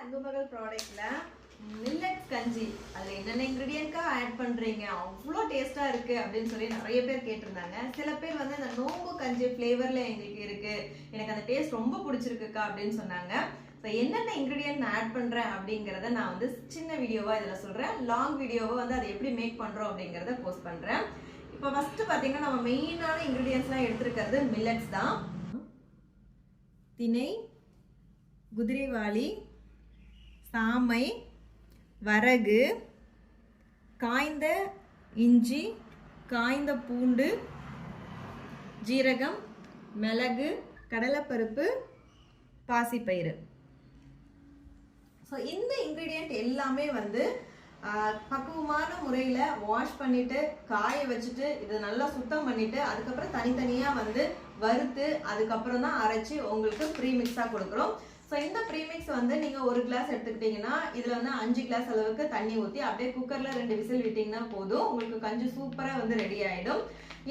அன்புமகள் ப்ராடக்ட்ல millets கஞ்சி அதுல என்னென்ன இன்கிரிடியன்ட்கா ஆட் பண்றீங்க அவ்வளோ டேஸ்டா இருக்கு அப்படின்னு சொல்லி நிறைய பேர் கேட்டிருந்தாங்க. சில பேர் வந்து அந்த நோம்பு கஞ்சி ஃபிளேவர்ல எங்களுக்கு இருக்கு, எனக்கு அந்த டேஸ்ட் ரொம்ப பிடிச்சிருக்குக்கா அப்படின்னு சொன்னாங்க. ஸோ என்னென்ன இன்கிரிடியன்ட் நான் ஆட் பண்றேன் அப்படிங்கிறத நான் வந்து சின்ன வீடியோவா இதில் சொல்றேன். லாங் வீடியோவை வந்து அதை எப்படி மேக் பண்றோம் அப்படிங்கிறத போஸ்ட் பண்றேன். இப்போ ஃபர்ஸ்ட் பார்த்தீங்கன்னா நம்ம மெயினான இன்கிரிடியன்ட்ஸ்லாம் எடுத்துருக்கிறது மில்லட்ஸ் தான். திணை, குதிரைவாளி, சாமை, வரகு, காய்ந்த இஞ்சி, காய்ந்த பூண்டு, ஜீரகம், மிளகு, கடலைப்பருப்பு, பாசிப்பயிறு. ஸோ இந்த இன்க்ரீடியன்ட் எல்லாமே வந்து பக்குவமான முறையில் வாஷ் பண்ணிட்டு காய வச்சுட்டு இதை நல்லா சுத்தம் பண்ணிட்டு அதுக்கப்புறம் தனித்தனியாக வந்து வறுத்து அதுக்கப்புறம் தான் அரைச்சி உங்களுக்கு ப்ரீ மிக்ஸாக கொடுக்குறோம். ஸோ இந்த ப்ரீமிக்ஸ் வந்து நீங்கள் ஒரு கிளாஸ் எடுத்துக்கிட்டிங்கன்னா இதில் வந்து 5 கிளாஸ் அளவுக்கு தண்ணி ஊற்றி அப்படியே குக்கரில் 2 விசில் விட்டிங்கன்னா போதும், உங்களுக்கு கஞ்சி சூப்பராக வந்து ரெடி ஆகிடும்.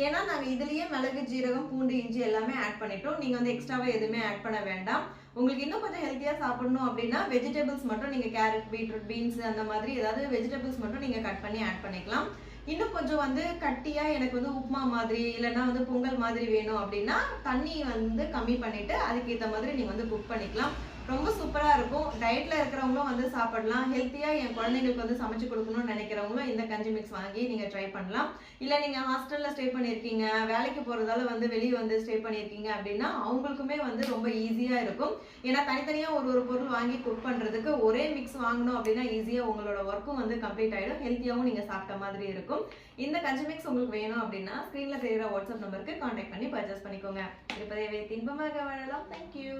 ஏன்னா நாங்கள் இதுலேயே மிளகு, ஜீரகம், பூண்டு, இஞ்சி எல்லாமே ஆட் பண்ணிட்டோம். நீங்கள் வந்து எக்ஸ்ட்ராவாக எதுவுமே ஆட் பண்ண வேண்டாம். உங்களுக்கு இன்னும் கொஞ்சம் ஹெல்த்தியாக சாப்பிடணும் அப்படின்னா வெஜிடபிள்ஸ் மட்டும் நீங்கள் கேரட், பீட்ரூட், பீன்ஸ் அந்த மாதிரி ஏதாவது வெஜிடபிள்ஸ் மட்டும் நீங்கள் கட் பண்ணி ஆட் பண்ணிக்கலாம். இன்னும் கொஞ்சம் வந்து கட்டியாக எனக்கு வந்து உப்புமா மாதிரி இல்லைன்னா வந்து பொங்கல் மாதிரி வேணும் அப்படின்னா தண்ணி வந்து கம்மி பண்ணிவிட்டு அதுக்கேற்ற மாதிரி நீங்கள் வந்து குக் பண்ணிக்கலாம். ரொம்ப சூப்பராக இருக்கும். டயட்டில் இருக்கிறவங்களும் வந்து சாப்பிடலாம். ஹெல்த்தியாக என் குழந்தைங்களுக்கு வந்து சமைச்சு கொடுக்கணும்னு நினைக்கிறவங்களும் இந்த கஞ்சி மிக்ஸ் வாங்கி நீங்கள் ட்ரை பண்ணலாம். இல்லை நீங்கள் ஹாஸ்டலில் ஸ்டே பண்ணியிருக்கீங்க, வேலைக்கு போகிறதால வந்து வெளியே வந்து ஸ்டே பண்ணியிருக்கீங்க அப்படின்னா அவங்களுக்குமே வந்து ரொம்ப ஈஸியாக இருக்கும். ஏன்னா தனித்தனியாக ஒரு பொருள் வாங்கி குக் பண்ணுறதுக்கு ஒரே மிக்ஸ் வாங்கணும் அப்படின்னா ஈஸியாக உங்களோட ஒர்க்கும் வந்து கம்ப்ளீட் ஆகிடும். ஹெல்த்தியாகவும் நீங்கள் சாப்பிட்ட மாதிரி இருக்கும். இந்த கஞ்சி மிக்ஸ் உங்களுக்கு வேணும் அப்படின்னா ஸ்க்ரீனில் தெரிகிற வாட்ஸ்அப் நம்பருக்கு கான்டாக்ட் பண்ணி பர்ச்சேஸ் பண்ணிக்கோங்க. இருப்பதை வைத்து இன்பமாக வாழலாம். தேங்க்யூ.